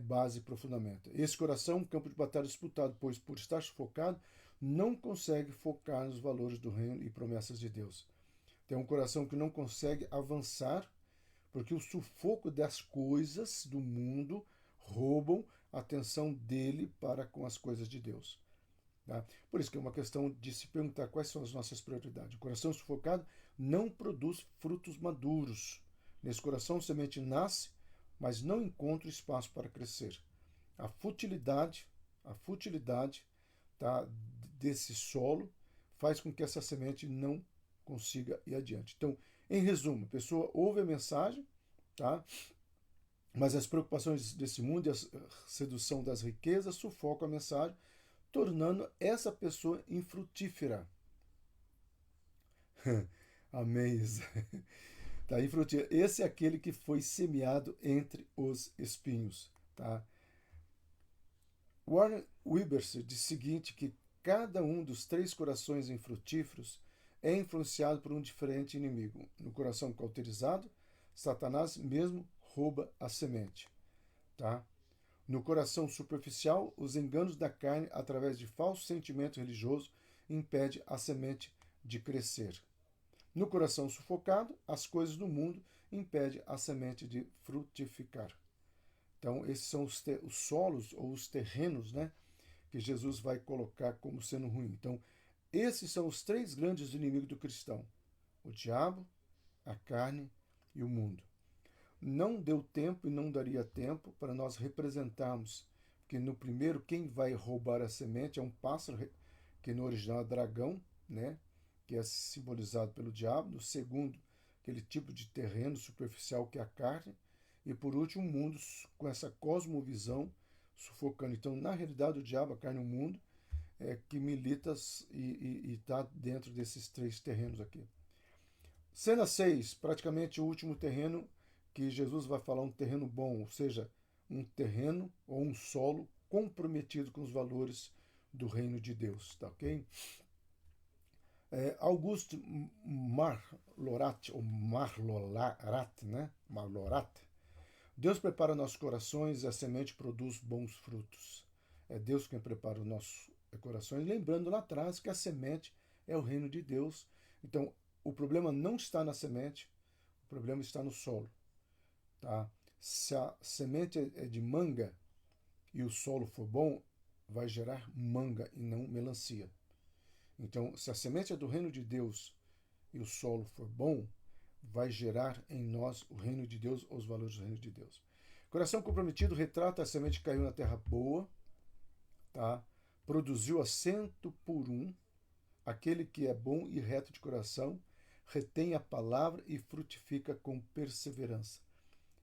base e profundamento. Esse coração é um campo de batalha disputado, pois por estar sufocado, não consegue focar nos valores do reino e promessas de Deus. Tem um coração que não consegue avançar porque o sufoco das coisas do mundo roubam a atenção dele para com as coisas de Deus. Tá? Por isso que é uma questão de se perguntar quais são as nossas prioridades. O coração sufocado não produz frutos maduros. Nesse coração, a semente nasce, mas não encontra espaço para crescer. A futilidade, tá, desse solo faz com que essa semente não consiga ir adiante. Então, em resumo, a pessoa ouve a mensagem, tá? Mas as preocupações desse mundo e a sedução das riquezas sufocam a mensagem, tornando essa pessoa infrutífera. Amém. Tá, infrutífera. Esse é aquele que foi semeado entre os espinhos. Tá? Warren Wiersbe diz o seguinte, que cada um dos 3 corações infrutíferos é influenciado por um diferente inimigo. No coração cauterizado, Satanás mesmo rouba a semente. Tá? No coração superficial, os enganos da carne, através de falso sentimento religioso, impedem a semente de crescer. No coração sufocado, as coisas do mundo impedem a semente de frutificar. Então, esses são os solos ou os terrenos, né, que Jesus vai colocar como sendo ruim. Então, esses são os 3 grandes inimigos do cristão: o diabo, a carne e o mundo. Não deu tempo e não daria tempo para nós representarmos que no primeiro quem vai roubar a semente é um pássaro, que no original é dragão, né, que é simbolizado pelo diabo. No segundo, aquele tipo de terreno superficial que é a carne. E por último, o mundo com essa cosmovisão sufocando. Então, na realidade, o diabo, a carne e o mundo é que milita e está dentro desses 3 terrenos aqui. Cena 6, praticamente o último terreno que Jesus vai falar, um terreno bom, ou seja, um terreno ou um solo comprometido com os valores do reino de Deus, tá ok? Auguste Marlorat, ou Marlorat, né? Marlorat. Deus prepara nossos corações e a semente produz bons frutos. É Deus quem prepara os nossos corações, lembrando lá atrás que a semente é o reino de Deus. Então, o problema não está na semente, o problema está no solo. Tá? Se a semente é de manga e o solo for bom, vai gerar manga e não melancia. Então, se a semente é do reino de Deus e o solo for bom, vai gerar em nós o reino de Deus, os valores do reino de Deus. Coração comprometido retrata a semente que caiu na terra boa, tá? Produziu a 100 por 1. Aquele que é bom e reto de coração retém a palavra e frutifica com perseverança.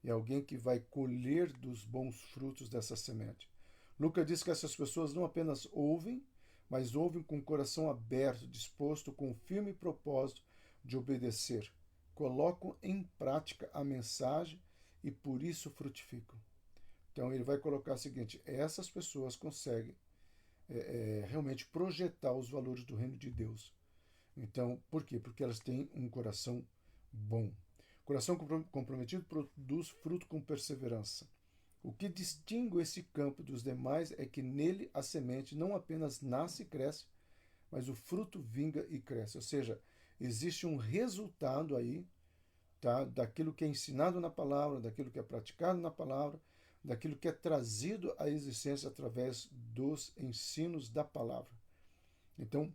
É alguém que vai colher dos bons frutos dessa semente. Lucas diz que essas pessoas não apenas ouvem, mas ouvem com o coração aberto, disposto com o firme propósito de obedecer. Colocam em prática a mensagem e por isso frutificam. Então ele vai colocar o seguinte: essas pessoas conseguem realmente projetar os valores do reino de Deus. Então, por quê? Porque elas têm um coração bom. Coração comprometido produz fruto com perseverança. O que distingue esse campo dos demais é que nele a semente não apenas nasce e cresce, mas o fruto vinga e cresce. Ou seja, existe um resultado aí, tá, daquilo que é ensinado na palavra, daquilo que é praticado na palavra, daquilo que é trazido à existência através dos ensinos da palavra. Então,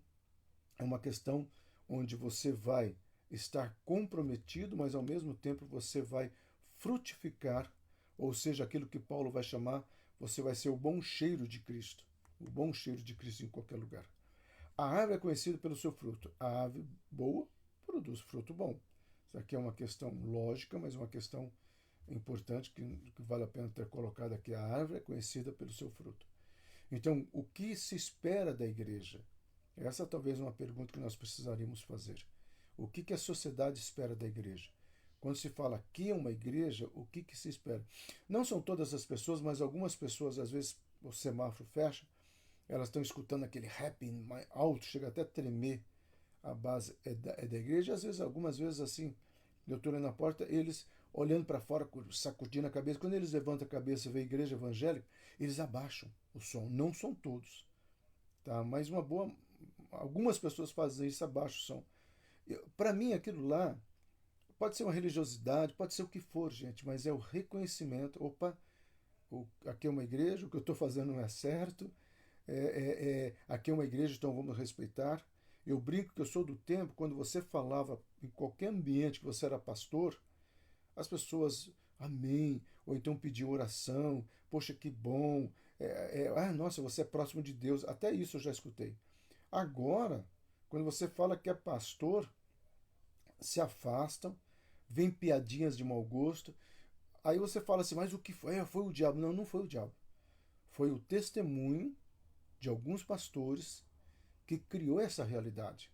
é uma questão onde você vai estar comprometido, mas ao mesmo tempo você vai frutificar, ou seja, aquilo que Paulo vai chamar, você vai ser o bom cheiro de Cristo. O bom cheiro de Cristo em qualquer lugar. A árvore é conhecida pelo seu fruto. A árvore boa produz fruto bom. Isso aqui é uma questão lógica, mas uma questão importante que vale a pena ter colocado aqui. A árvore é conhecida pelo seu fruto. Então, o que se espera da igreja? Essa talvez é uma pergunta que nós precisaríamos fazer. O que a sociedade espera da igreja? Quando se fala aqui é uma igreja, o que se espera? Não são todas as pessoas, mas algumas pessoas, às vezes o semáforo fecha, elas estão escutando aquele rap alto, chega até a tremer. A base é da igreja. Às vezes, algumas vezes assim, eu estou olhando na porta, eles olhando para fora, sacudindo a cabeça. Quando eles levantam a cabeça e vê a igreja evangélica, eles abaixam o som. Não são todos, tá? Mas algumas pessoas fazem isso, abaixam o som. Para mim, aquilo lá pode ser uma religiosidade, pode ser o que for, gente, mas é o reconhecimento. Opa, aqui é uma igreja, o que eu estou fazendo não é certo, aqui é uma igreja, então vamos respeitar. Eu brinco que eu sou do tempo, quando você falava em qualquer ambiente que você era pastor, as pessoas, amém, ou então pediam oração, poxa, que bom, nossa, você é próximo de Deus, até isso eu já escutei. Agora, quando você fala que é pastor, se afastam, vem piadinhas de mau gosto, aí você fala assim, mas o que foi? Foi o diabo. Não, não foi o diabo. Foi o testemunho de alguns pastores que criou essa realidade.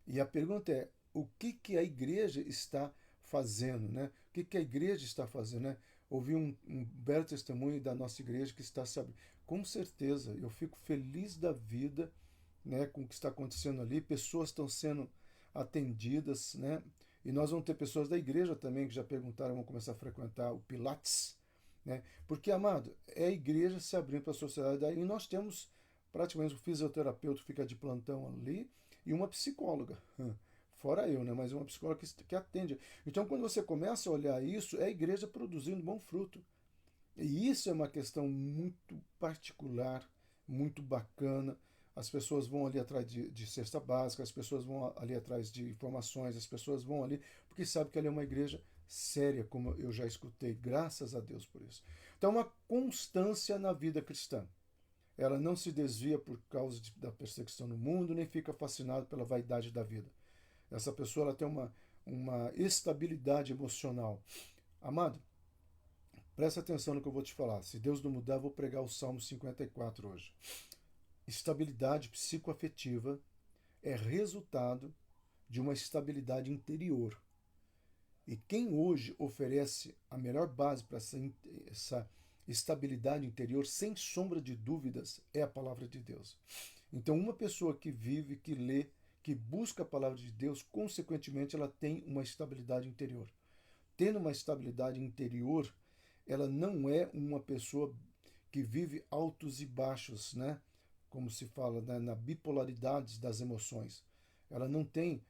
E a pergunta é, o que, que a igreja está fazendo, né? O que, que a igreja está fazendo, né? Ouvi um belo testemunho da nossa igreja que está se abrindo. Com certeza, eu fico feliz da vida, né, com o que está acontecendo ali. Pessoas estão sendo atendidas, né? E nós vamos ter pessoas da igreja também que já perguntaram, vão começar a frequentar o Pilates, né? Porque, amado, é a igreja se abrindo para a sociedade. E nós temos praticamente o fisioterapeuta fica de plantão ali e uma psicóloga. Fora eu, né? Mas uma psicóloga que atende. Então, quando você começa a olhar isso, é a igreja produzindo bom fruto. E isso é uma questão muito particular, muito bacana. As pessoas vão ali atrás de cesta básica, as pessoas vão ali atrás de informações, as pessoas vão ali porque sabem que ali é uma igreja séria, como eu já escutei, graças a Deus por isso. Então, uma constância na vida cristã. Ela não se desvia por causa da perseguição no mundo, nem fica fascinada pela vaidade da vida. Essa pessoa ela tem uma estabilidade emocional. Amado, presta atenção no que eu vou te falar. Se Deus não mudar, eu vou pregar o Salmo 54 hoje. Estabilidade psicoafetiva é resultado de uma estabilidade interior. E quem hoje oferece a melhor base para essa estabilidade interior, sem sombra de dúvidas, é a palavra de Deus. Então, uma pessoa que vive, que lê, que busca a palavra de Deus, consequentemente, ela tem uma estabilidade interior. Tendo uma estabilidade interior, ela não é uma pessoa que vive altos e baixos, né? Como se fala, né? Na bipolaridade das emoções. Ela não tem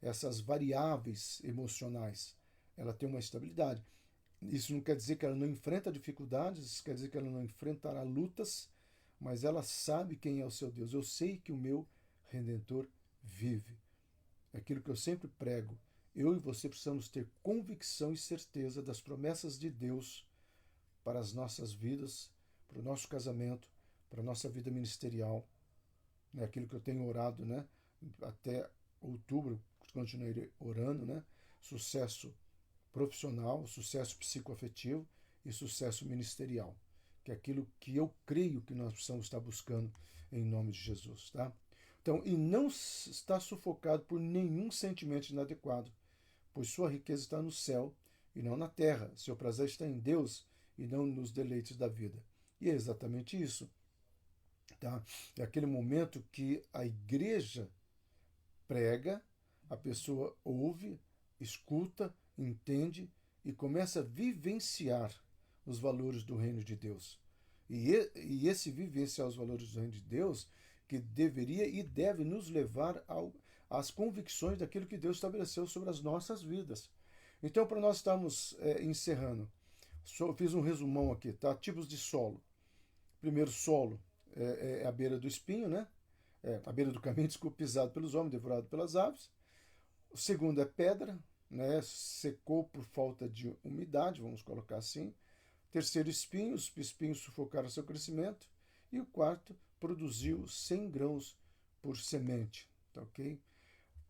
essas variáveis emocionais. Ela tem uma estabilidade. Isso não quer dizer que ela não enfrenta dificuldades, isso quer dizer que ela não enfrentará lutas, mas ela sabe quem é o seu Deus. Eu sei que o meu Redentor vive. É aquilo que eu sempre prego. Eu e você precisamos ter convicção e certeza das promessas de Deus para as nossas vidas, para o nosso casamento, para a nossa vida ministerial. É aquilo que eu tenho orado, né? Até outubro, continuarei orando, né? Sucesso profissional, sucesso psicoafetivo e sucesso ministerial, que é aquilo que eu creio que nós precisamos estar buscando em nome de Jesus, tá? Então, e não está sufocado por nenhum sentimento inadequado, pois sua riqueza está no céu e não na terra. Seu prazer está em Deus e não nos deleites da vida. E é exatamente isso, tá? É aquele momento que a igreja prega, a pessoa ouve, escuta, entende e começa a vivenciar os valores do reino de Deus. E esse vivenciar os valores do reino de Deus que deveria e deve nos levar às convicções daquilo que Deus estabeleceu sobre as nossas vidas. Então, para nós estarmos encerrando, fiz um resumão aqui, tá? Tipos de solo. Primeiro, solo é a beira do espinho, né? A beira do caminho, desculpa, pisado pelos homens, devorado pelas aves. O segundo é pedra, né? Secou por falta de umidade, vamos colocar assim. Terceiro, espinhos, os espinhos sufocaram seu crescimento. E o quarto, produziu 100 grãos por semente, tá ok?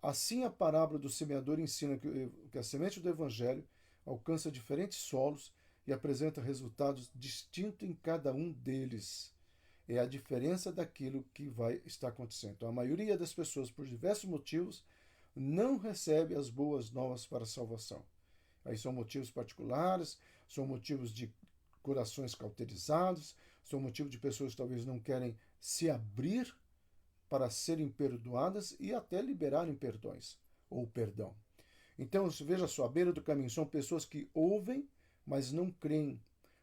Assim, a parábola do semeador ensina que a semente do evangelho alcança diferentes solos e apresenta resultados distintos em cada um deles. É a diferença daquilo que vai estar acontecendo. Então, a maioria das pessoas, por diversos motivos, não recebe as boas novas para a salvação. Aí são motivos particulares, são motivos de corações cauterizados, são motivos de pessoas que talvez não querem se abrir para serem perdoadas e até liberarem perdões ou perdão. Então, veja só, à beira do caminho são pessoas que ouvem, mas não creem,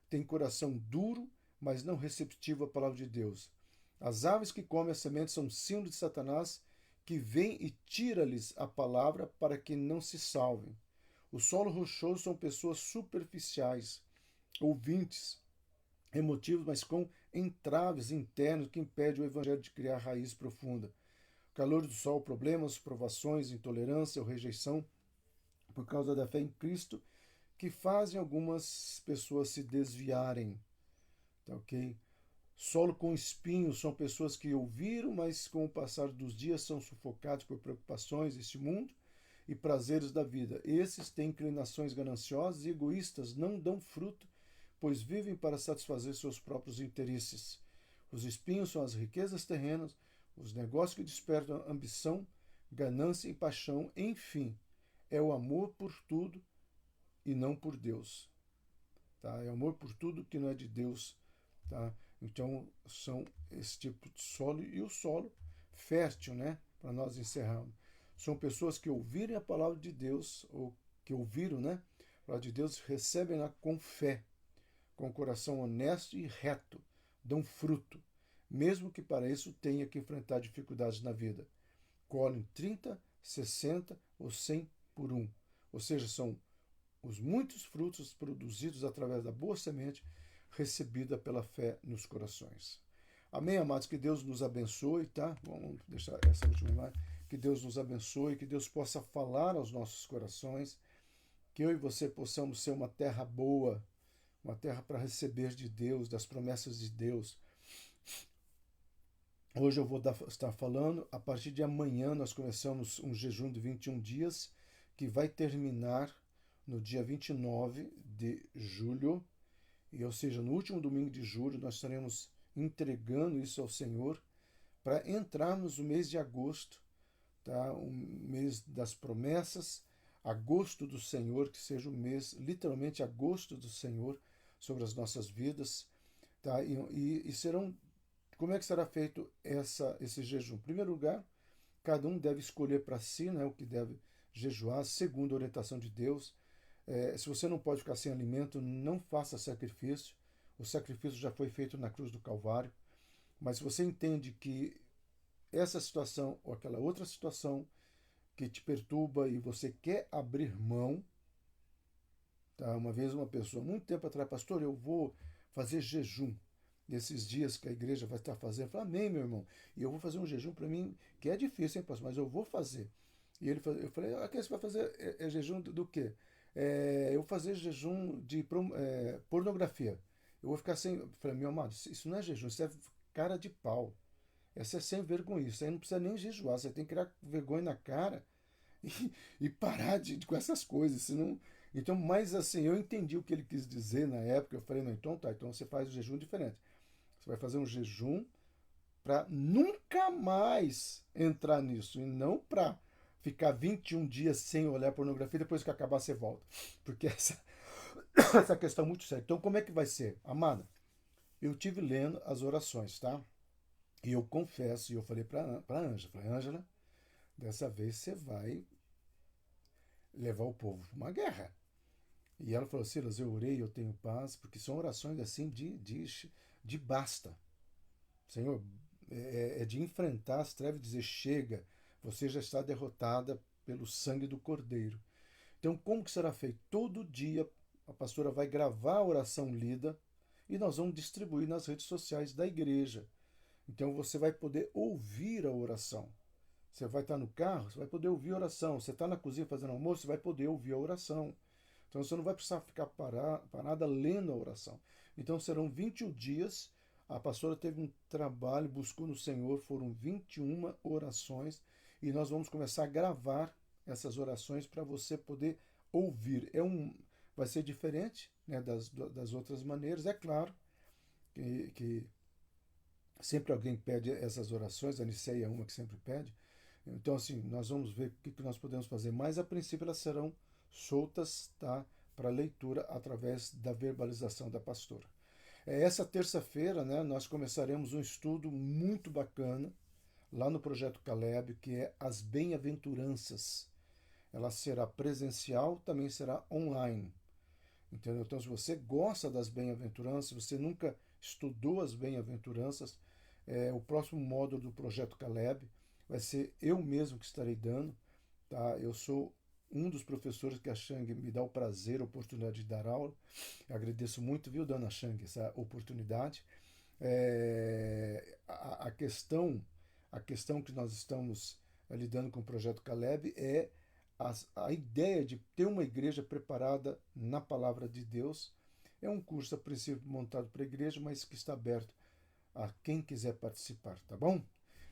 têm coração duro, mas não receptivo à palavra de Deus. As aves que comem a semente são símbolo de Satanás, que vem e tira-lhes a palavra para que não se salvem. O solo rochoso são pessoas superficiais, ouvintes, emotivos, mas com entraves internos que impedem o evangelho de criar raiz profunda. O calor do sol, problemas, provações, intolerância ou rejeição por causa da fé em Cristo, que fazem algumas pessoas se desviarem. Tá ok? Solo com espinhos são pessoas que ouviram, mas com o passar dos dias são sufocados por preocupações deste mundo e prazeres da vida. Esses têm inclinações gananciosas e egoístas, não dão fruto, pois vivem para satisfazer seus próprios interesses. Os espinhos são as riquezas terrenas, os negócios que despertam ambição, ganância e paixão, enfim, é o amor por tudo e não por Deus. Tá? É o amor por tudo que não é de Deus. Tá? Então, são esse tipo de solo e o solo fértil, né? Para nós encerrarmos. São pessoas que ouvirem a palavra de Deus, ou que ouviram, né? A palavra de Deus, recebem-na com fé, com o coração honesto e reto, dão fruto, mesmo que para isso tenha que enfrentar dificuldades na vida. Colhem 30, 60 ou 100 por um. Ou seja, são os muitos frutos produzidos através da boa semente recebida pela fé nos corações. Amém, amados? Que Deus nos abençoe, tá? Vamos deixar essa última imagem. Que Deus nos abençoe, que Deus possa falar aos nossos corações, que eu e você possamos ser uma terra boa, uma terra para receber de Deus, das promessas de Deus. Hoje eu vou estar falando, a partir de amanhã nós começamos um jejum de 21 dias, que vai terminar no dia 29 de julho, ou seja, no último domingo de julho, nós estaremos entregando isso ao Senhor para entrarmos no mês de agosto, tá? Um mês das promessas, agosto do Senhor, que seja o mês, literalmente agosto do Senhor, sobre as nossas vidas. Tá? E serão, como é que será feito esse jejum? Em primeiro lugar, cada um deve escolher para si, né, o que deve jejuar, segundo a orientação de Deus. Se você não pode ficar sem alimento, não faça sacrifício. O sacrifício já foi feito na cruz do Calvário. Mas se você entende que essa situação ou aquela outra situação que te perturba e você quer abrir mão, tá? Uma vez uma pessoa, muito tempo atrás, pastor, eu vou fazer jejum nesses dias que a igreja vai estar fazendo. Eu falei, amém, meu irmão. E eu vou fazer um jejum para mim, que é difícil, hein, pastor, mas eu vou fazer. E eu falei, aqui você vai fazer jejum do quê? Eu vou fazer jejum de pornografia. Eu vou ficar sem. Eu falei, meu amado, isso não é jejum, isso é cara de pau. Essa é sem vergonha. Isso aí não precisa nem jejuar. Você tem que criar vergonha na cara e parar com essas coisas. Senão... Então, mas assim, eu entendi o que ele quis dizer na época. Eu falei, não, então tá, então você faz o jejum diferente. Você vai fazer um jejum para nunca mais entrar nisso. E não para ficar 21 dias sem olhar pornografia, depois que acabar você volta. Porque essa questão é muito séria. Então, como é que vai ser? Amada, eu tive lendo as orações, tá? E eu confesso, e eu falei para a Ângela, falei, Ângela, dessa vez você vai levar o povo para uma guerra. E ela falou, Silas, eu orei, eu tenho paz, porque são orações assim de basta. Senhor, é de enfrentar as trevas e dizer, chega, você já está derrotada pelo sangue do Cordeiro. Então, como que será feito? Todo dia a pastora vai gravar a oração lida e nós vamos distribuir nas redes sociais da igreja. Então, você vai poder ouvir a oração. Você vai estar no carro, você vai poder ouvir a oração. Você está na cozinha fazendo almoço, você vai poder ouvir a oração. Então, você não vai precisar ficar parada lendo a oração. Então, serão 21 dias. A pastora teve um trabalho, buscou no Senhor, foram 21 orações. E nós vamos começar a gravar essas orações para você poder ouvir. Vai ser diferente, né, das outras maneiras. É claro que sempre alguém pede essas orações, a Niceia é uma que sempre pede. Então, assim, nós vamos ver o que nós podemos fazer. Mas, a princípio, elas serão soltas, tá, para leitura através da verbalização da pastora. Essa terça-feira, né, nós começaremos um estudo muito bacana lá no Projeto Caleb, que é as bem-aventuranças. Ela será presencial, também será online. Entendeu? Então, se você gosta das bem-aventuranças, se você nunca estudou as bem-aventuranças, o próximo módulo do Projeto Caleb vai ser eu mesmo que estarei dando, tá? Eu sou um dos professores que a Shang me dá o prazer, a oportunidade de dar aula. Eu agradeço muito, viu, dona Shang, essa oportunidade. A questão que nós estamos lidando com o projeto Caleb é a ideia de ter uma igreja preparada na palavra de Deus. É um curso, a princípio, montado para a igreja, mas que está aberto a quem quiser participar, tá bom?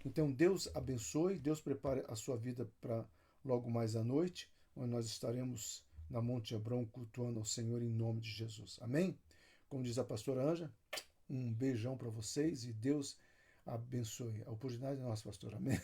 Então, Deus abençoe, Deus prepare a sua vida para logo mais à noite, onde nós estaremos na Monte Hebron cultuando ao Senhor em nome de Jesus. Amém? Como diz a pastora Anja, um beijão para vocês e Deus abençoe. A oportunidade é nossa, pastora. Amém?